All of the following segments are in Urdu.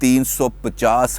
350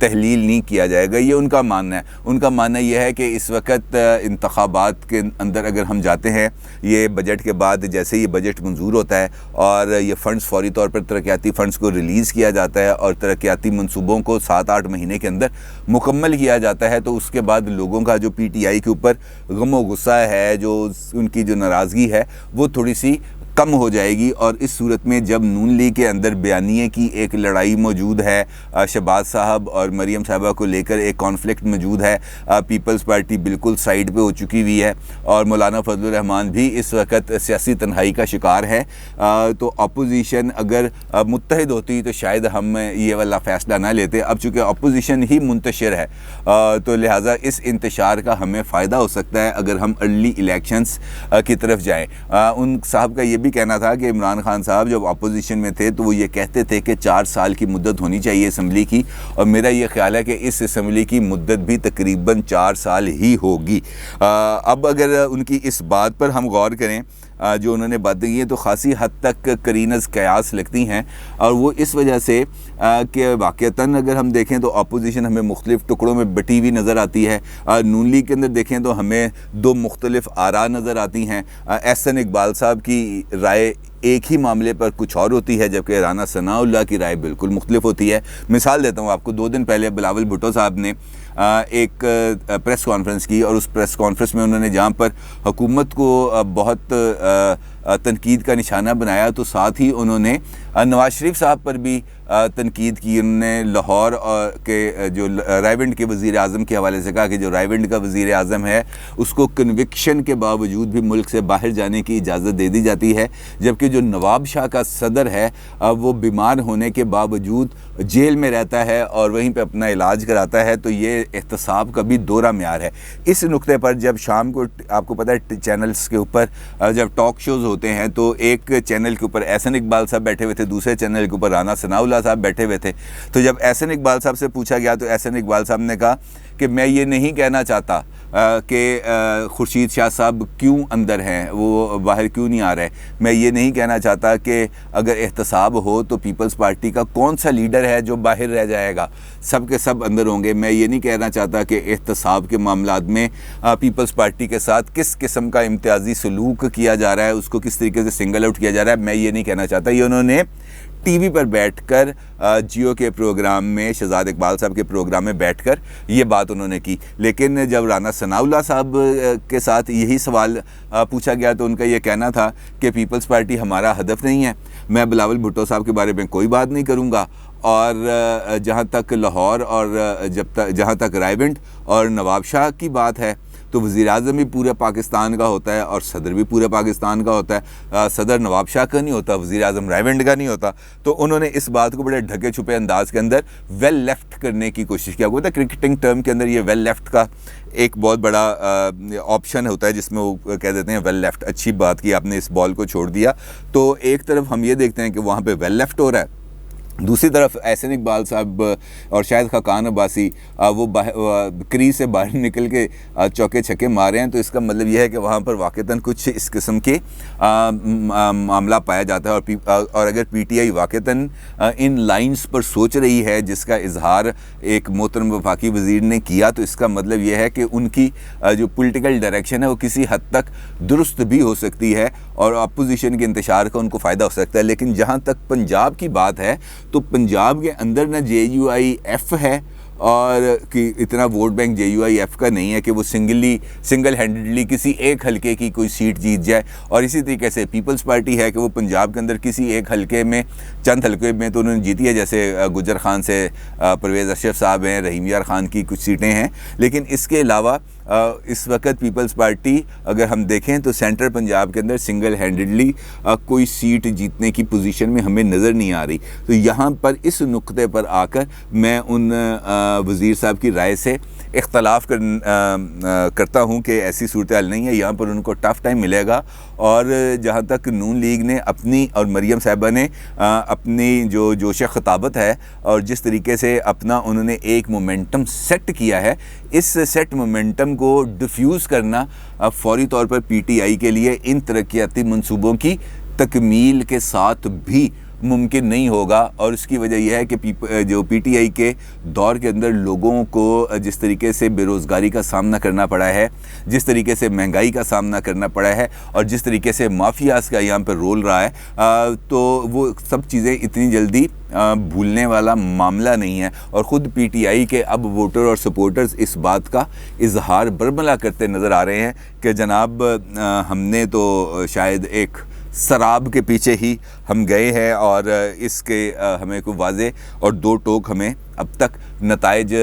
تحلیل نہیں کیا جائے گا. یہ ان کا ماننا ہے. ان کا ماننا یہ ہے کہ اس وقت انتخابات کے اندر اگر ہم جاتے ہیں, یہ بجٹ کے بعد جیسے یہ بجٹ منظور ہوتا ہے اور یہ فنڈز فوری طور پر ترقیاتی فنڈز کو ریلیز کیا جاتا ہے اور ترقیاتی منصوبوں کو 7-8 مہینے کے اندر مکمل کیا جاتا ہے, تو اس کے بعد لوگوں کا جو پی ٹی آئی کے اوپر غم و غصہ ہے, جو ان کی جو ناراضگی ہے, وہ تھوڑی سی کم ہو جائے گی. اور اس صورت میں جب نون لیگ کے اندر بیانیے کی ایک لڑائی موجود ہے, شہباز صاحب اور مریم صاحبہ کو لے کر ایک کانفلکٹ موجود ہے, پیپلز پارٹی بالکل سائیڈ پہ ہو چکی ہوئی ہے اور مولانا فضل الرحمان بھی اس وقت سیاسی تنہائی کا شکار ہے, تو اپوزیشن اگر متحد ہوتی تو شاید ہم یہ والا فیصلہ نہ لیتے. اب چونکہ اپوزیشن ہی منتشر ہے تو لہٰذا اس انتشار کا ہمیں فائدہ ہو سکتا ہے اگر ہم ارلی الیکشنز کی طرف جائیں. ان صاحب کا یہ بھی کہنا تھا کہ عمران خان صاحب جب اپوزیشن میں تھے تو وہ یہ کہتے تھے کہ 4 سال کی مدت ہونی چاہیے اسمبلی کی, اور میرا یہ خیال ہے کہ اس اسمبلی کی مدت بھی تقریباً 4 سال ہی ہوگی. اب اگر ان کی اس بات پر ہم غور کریں جو انہوں نے باتیں کی ہیں تو خاصی حد تک قرینز قیاس لگتی ہیں, اور وہ اس وجہ سے کہ واقعتاً اگر ہم دیکھیں تو اپوزیشن ہمیں مختلف ٹکڑوں میں بٹی ہوئی نظر آتی ہے. نون لیگ کے اندر دیکھیں تو ہمیں 2 مختلف آراء نظر آتی ہیں. احسن اقبال صاحب کی رائے ایک ہی معاملے پر کچھ اور ہوتی ہے, جبکہ رانا ثناء اللہ کی رائے بالکل مختلف ہوتی ہے. مثال دیتا ہوں آپ کو, 2 دن پہلے بلاول بھٹو صاحب نے ایک پریس کانفرنس کی, اور اس پریس کانفرنس میں انہوں نے جہاں پر حکومت کو بہت تنقید کا نشانہ بنایا, تو ساتھ ہی انہوں نے نواز شریف صاحب پر بھی تنقید کی. انہوں نے لاہور کے جو رائیونڈ کے وزیر اعظم کے حوالے سے کہا کہ جو رائیونڈ کا وزیر اعظم ہے اس کو کنوکشن کے باوجود بھی ملک سے باہر جانے کی اجازت دے دی جاتی ہے, جبکہ جو نواب شاہ کا صدر ہے وہ بیمار ہونے کے باوجود جیل میں رہتا ہے اور وہیں پہ اپنا علاج کراتا ہے. تو یہ احتساب کا بھی دوہرا معیار ہے. اس نقطے پر جب شام کو آپ کو پتہ ہے چینلز کے اوپر جب ٹاک شوز ہوتے ہیں تو ایک چینل کے اوپر احسن اقبال صاحب بیٹھے ہوئے تھے, دوسرے چینل کے اوپر رانا ثناء اللہ صاحب بیٹھے ہوئے تھے. تو جب احسن اقبال صاحب سے پوچھا گیا تو احسن اقبال صاحب نے کہا کہ میں یہ نہیں کہنا چاہتا کہ خورشید شاہ صاحب کیوں اندر ہیں, وہ باہر کیوں نہیں آ رہے. میں یہ نہیں کہنا چاہتا کہ اگر احتساب ہو تو پیپلز پارٹی کا کون سا لیڈر ہے جو باہر رہ جائے گا, سب کے سب اندر ہوں گے. میں یہ نہیں کہنا چاہتا کہ احتساب کے معاملات میں پیپلز پارٹی کے ساتھ کس قسم کا امتیازی سلوک کیا جا رہا ہے, اس کو کس طریقے سے سنگل آؤٹ کیا جا رہا ہے, میں یہ نہیں کہنا چاہتا. یہ انہوں نے ٹی وی پر بیٹھ کر جیو کے پروگرام میں, شہزاد اقبال صاحب کے پروگرام میں بیٹھ کر یہ بات انہوں نے کی. لیکن جب رانا ثناء اللہ صاحب کے ساتھ یہی سوال پوچھا گیا تو ان کا یہ کہنا تھا کہ پیپلز پارٹی ہمارا ہدف نہیں ہے, میں بلاول بھٹو صاحب کے بارے میں کوئی بات نہیں کروں گا, اور جہاں تک لاہور اور جہاں تک رائیونڈ اور نواب شاہ کی بات ہے تو وزیر اعظم بھی پورے پاکستان کا ہوتا ہے اور صدر بھی پورے پاکستان کا ہوتا ہے. صدر نواب شاہ کا نہیں ہوتا, وزیر اعظم رائیونڈ کا نہیں ہوتا. تو انہوں نے اس بات کو بڑے ڈھکے چھپے انداز کے اندر ویل لیفٹ کرنے کی کوشش کیا. وہ کرکٹنگ ٹرم کے اندر یہ ویل لیفٹ کا ایک بہت بڑا آپشن ہوتا ہے جس میں وہ کہہ دیتے ہیں ویل لیفٹ, اچھی بات کی آپ نے اس بال کو چھوڑ دیا. تو ایک طرف ہم یہ دیکھتے ہیں کہ وہاں پہ ویل لیفٹ ہو رہا ہے, دوسری طرف احسن اقبال صاحب اور شاہد خاقان عباسی وہ کریز سے باہر نکل کے چوکے چھکے مارے ہیں. تو اس کا مطلب یہ ہے کہ وہاں پر واقعتاً کچھ اس قسم کے معاملہ پایا جاتا ہے, اور اگر P T I واقعتاً in lines پر سوچ رہی ہے جس کا اظہار ایک محترم وفاقی وزیر نے کیا, تو اس کا مطلب یہ ہے کہ ان کی جو پولیٹیکل ڈائریکشن ہے وہ کسی حد تک درست بھی ہو سکتی ہے اور اپوزیشن کے انتشار کا ان کو فائدہ ہو سکتا ہے. لیکن جہاں تک پنجاب کی بات ہے تو پنجاب کے اندر نہ جے یو آئی ایف ہے, اور کہ اتنا vote bank J U I F کا نہیں ہے کہ وہ سنگل ہینڈڈلی کسی ایک حلقے کی کوئی سیٹ جیت جائے. اور اسی طریقے سے پیپلز پارٹی ہے کہ وہ پنجاب کے اندر کسی ایک حلقے میں, چند حلقے میں تو انہوں نے جیتی ہے, جیسے گجر خان سے پرویز اشرف صاحب ہیں, رحیم یار خان کی کچھ سیٹیں ہیں. لیکن اس کے علاوہ اس وقت پیپلز پارٹی اگر ہم دیکھیں تو سینٹرل پنجاب کے اندر سنگل ہینڈڈلی کوئی سیٹ جیتنے کی پوزیشن میں ہمیں نظر نہیں آ رہی. تو یہاں پر اس نقطے پر آ کر میں ان وزیر صاحب کی رائے سے اختلاف کرتا ہوں کہ ایسی صورتحال نہیں ہے. یہاں پر ان کو ٹف ٹائم ملے گا, اور جہاں تک نون لیگ نے اپنی اور مریم صاحبہ نے اپنی جو جوش خطابت ہے اور جس طریقے سے اپنا انہوں نے ایک مومنٹم سیٹ کیا ہے, اس سیٹ مومنٹم کو ڈیفیوز کرنا فوری طور پر پی ٹی آئی کے لیے ان ترقیاتی منصوبوں کی تکمیل کے ساتھ بھی ممکن نہیں ہوگا، اور اس کی وجہ یہ ہے کہ جو پی ٹی آئی کے دور کے اندر لوگوں کو جس طریقے سے بے روزگاری کا سامنا کرنا پڑا ہے، جس طریقے سے مہنگائی کا سامنا کرنا پڑا ہے، اور جس طریقے سے مافیاز کا یہاں پہ رول رہا ہے، تو وہ سب چیزیں اتنی جلدی بھولنے والا معاملہ نہیں ہے۔ اور خود پی ٹی آئی کے اب ووٹر اور سپورٹرز اس بات کا اظہار برملا کرتے نظر آ رہے ہیں کہ جناب ہم نے تو شاید ایک سراب کے پیچھے ہی ہم گئے ہیں، اور اس کے ہمیں کوئی واضح اور دو ٹوک ہمیں اب تک نتائج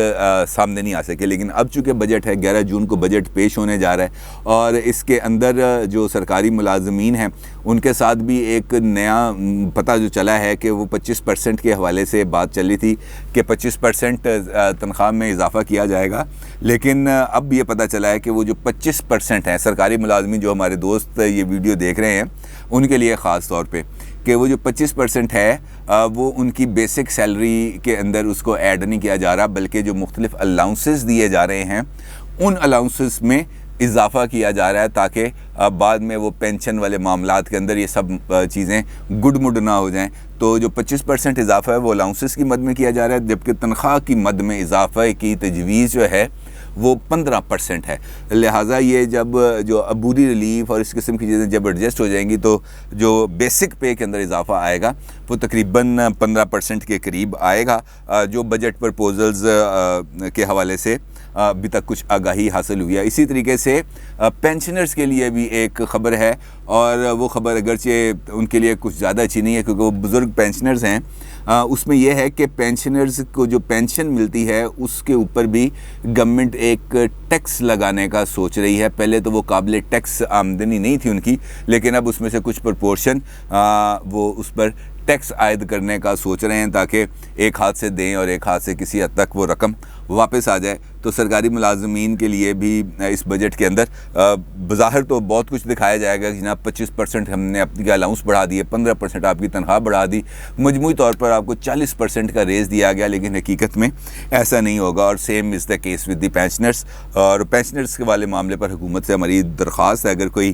سامنے نہیں آ سکے۔ لیکن اب چونکہ بجٹ ہے، 11 جون کو بجٹ پیش ہونے جا رہا ہے، اور اس کے اندر جو سرکاری ملازمین ہیں ان کے ساتھ بھی ایک نیا پتہ جو چلا ہے کہ وہ 25% کے حوالے سے بات چلی تھی کہ 25% تنخواہ میں اضافہ کیا جائے گا، لیکن اب یہ پتہ چلا ہے کہ وہ جو 25% ہیں سرکاری ملازمین، جو ہمارے دوست یہ ویڈیو دیکھ رہے ہیں ان کے لیے خاص طور پہ، کہ وہ جو 25% ہے وہ ان کی بیسک سیلری کے اندر اس کو ایڈ نہیں کیا جا رہا، بلکہ جو مختلف الاؤنسز دیے جا رہے ہیں ان الاؤنسز میں اضافہ کیا جا رہا ہے، تاکہ بعد میں وہ پینشن والے معاملات کے اندر یہ سب چیزیں گڈ مڈ نہ ہو جائیں۔ تو جو 25% اضافہ ہے وہ الاؤنسز کی مد میں کیا جا رہا ہے، جبکہ تنخواہ کی مد میں اضافہ کی تجویز جو ہے وہ 15% ہے۔ لہٰذا یہ جب جو عبوری ریلیف اور اس قسم کی چیزیں جب ایڈجسٹ ہو جائیں گی تو جو بیسک پے کے اندر اضافہ آئے گا وہ تقریباً 15% کے قریب آئے گا، جو بجٹ پرپوزلز کے حوالے سے ابھی تک کچھ آگاہی حاصل ہوئی ہے۔ اسی طریقے سے پینشنرز کے لیے بھی ایک خبر ہے، اور وہ خبر اگرچہ ان کے لیے کچھ زیادہ اچھی نہیں ہے کیونکہ وہ بزرگ پینشنرز ہیں، اس میں یہ ہے کہ پینشنرز کو جو پینشن ملتی ہے اس کے اوپر بھی گورنمنٹ ایک ٹیکس لگانے کا سوچ رہی ہے۔ پہلے تو وہ قابل ٹیکس آمدنی نہیں تھی ان کی، لیکن اب اس میں سے کچھ پرپورشن وہ اس پر ٹیکس عائد کرنے کا سوچ رہے ہیں، تاکہ ایک ہاتھ سے دیں اور ایک ہاتھ سے کسی حد تک وہ رقم واپس آ جائے۔ تو سرکاری ملازمین کے لیے بھی اس بجٹ کے اندر بظاہر تو بہت کچھ دکھایا جائے گا کہ جناب 25% ہم نے اپنی الاؤنس بڑھا دیے، 15% آپ کی تنخواہ بڑھا دی، مجموعی طور پر آپ کو 40% کا ریز دیا گیا، لیکن حقیقت میں ایسا نہیں ہوگا۔ اور same is the case with the pensioners, اور پینشنرز کے والے معاملے پر حکومت سے ہماری درخواست ہے اگر کوئی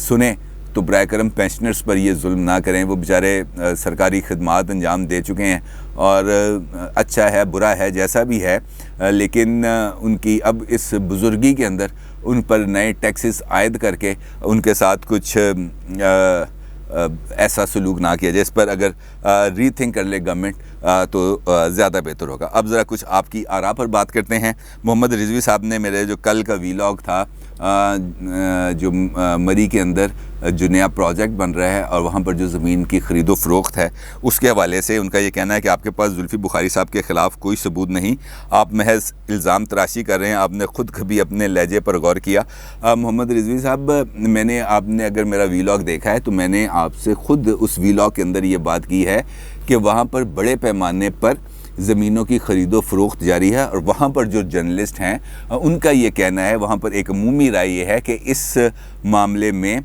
سنے تو برائے کرم پینشنرز پر یہ ظلم نہ کریں، وہ بیچارے سرکاری خدمات انجام دے چکے ہیں، اور اچھا ہے برا ہے جیسا بھی ہے، لیکن ان کی اب اس بزرگی کے اندر ان پر نئے ٹیکسز عائد کر کے ان کے ساتھ کچھ ایسا سلوک نہ کیا جائے، اس پر اگر ری تھنک کر لے گورنمنٹ تو زیادہ بہتر ہوگا۔ اب ذرا کچھ آپ کی آراء پر بات کرتے ہیں۔ محمد رضوی صاحب نے میرے جو کل کا ویلاگ تھا، جو مری کے اندر جو نیا پروجیکٹ بن رہا ہے اور وہاں پر جو زمین کی خرید و فروخت ہے اس کے حوالے سے ان کا یہ کہنا ہے کہ آپ کے پاس زلفی بخاری صاحب کے خلاف کوئی ثبوت نہیں، آپ محض الزام تراشی کر رہے ہیں، آپ نے خود کبھی اپنے لہجے پر غور کیا؟ محمد رضوی صاحب، آپ نے اگر میرا ویلاگ دیکھا ہے تو میں نے آپ سے خود اس ویلاگ کے اندر یہ بات کی ہے کہ وہاں پر بڑے پیمانے پر زمینوں کی خرید و فروخت جاری ہے، اور وہاں پر جو جرنلسٹ ہیں ان کا یہ کہنا ہے، وہاں پر ایک عمومی رائے یہ ہے کہ اس معاملے میں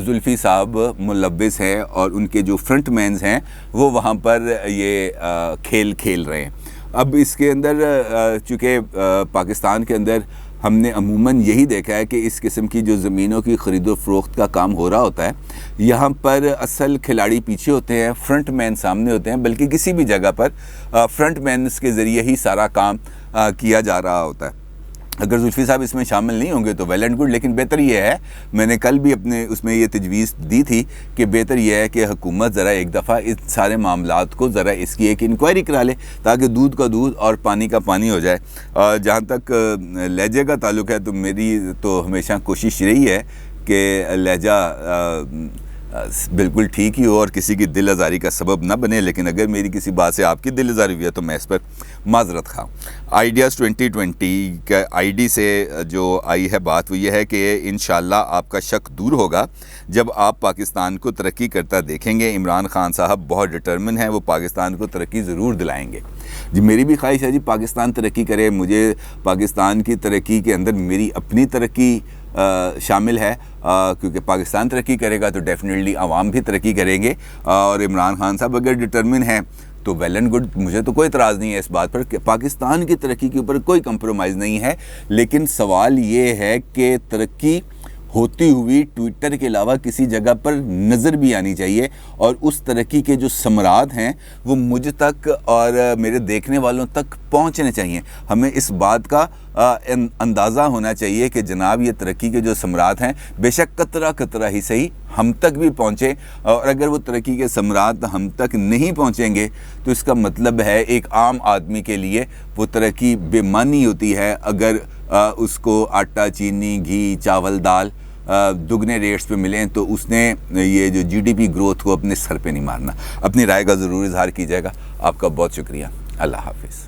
زلفی صاحب ملوث ہیں، اور ان کے جو فرنٹ مینز ہیں وہ وہاں پر یہ کھیل رہے ہیں۔ اب اس کے اندر چونکہ پاکستان کے اندر ہم نے عموماً یہی دیکھا ہے کہ اس قسم کی جو زمینوں کی خرید و فروخت کا کام ہو رہا ہوتا ہے، یہاں پر اصل کھلاڑی پیچھے ہوتے ہیں، فرنٹ مین سامنے ہوتے ہیں، بلکہ کسی بھی جگہ پر فرنٹ مینز کے ذریعے ہی سارا کام کیا جا رہا ہوتا ہے۔ اگر زلفی صاحب اس میں شامل نہیں ہوں گے تو ویل اینڈ گڈ، لیکن بہتر یہ ہے، میں نے کل بھی اپنے اس میں یہ تجویز دی تھی کہ بہتر یہ ہے کہ حکومت ذرا ایک دفعہ اس سارے معاملات کو ذرا اس کی ایک انکوائری کرا لے، تاکہ دودھ کا دودھ اور پانی کا پانی ہو جائے۔ جہاں تک لہجے کا تعلق ہے تو میری تو ہمیشہ کوشش رہی ہے کہ لہجہ بالکل ٹھیک ہی ہو اور کسی کی دل آزاری کا سبب نہ بنے، لیکن اگر میری کسی بات سے آپ کی دل آزاری ہوئی ہے تو میں اس پر معذرت خواہ ہوں۔ آئیڈیاز 2020 کا آئی ڈی سے جو آئی ہے بات وہ یہ ہے کہ انشاءاللہ آپ کا شک دور ہوگا جب آپ پاکستان کو ترقی کرتا دیکھیں گے۔ عمران خان صاحب بہت ڈٹرمن ہیں، وہ پاکستان کو ترقی ضرور دلائیں گے۔ جی میری بھی خواہش ہے جی پاکستان ترقی کرے، مجھے پاکستان کی ترقی کے اندر میری اپنی ترقی شامل ہے، کیونکہ پاکستان ترقی کرے گا تو ڈیفینیٹلی عوام بھی ترقی کریں گے، اور عمران خان صاحب اگر ڈٹرمن ہیں تو ویل اینڈ گڈ، مجھے تو کوئی اعتراض نہیں ہے اس بات پر کہ پاکستان کی ترقی کے اوپر کوئی کمپرومائز نہیں ہے، لیکن سوال یہ ہے کہ ترقی ہوتی ہوئی ٹویٹر کے علاوہ کسی جگہ پر نظر بھی آنی چاہیے، اور اس ترقی کے جو ثمرات ہیں وہ مجھ تک اور میرے دیکھنے والوں تک پہنچنے چاہیے۔ ہمیں اس بات کا اندازہ ہونا چاہیے کہ جناب یہ ترقی کے جو ثمرات ہیں بے شک قطرہ قطرہ ہی صحیح ہم تک بھی پہنچے، اور اگر وہ ترقی کے ثمرات ہم تک نہیں پہنچیں گے تو اس کا مطلب ہے ایک عام آدمی کے لیے وہ ترقی بے معنی ہوتی ہے اگر اس کو آٹا، چینی، گھی، چاول، دال دگنے ریٹس پہ ملیں تو اس نے یہ جو جی ڈی پی گروتھ کو اپنے سر پہ نہیں مارنا۔ اپنی رائے کا ضرور اظہار کیجیے گا۔ آپ کا بہت شکریہ۔ اللہ حافظ۔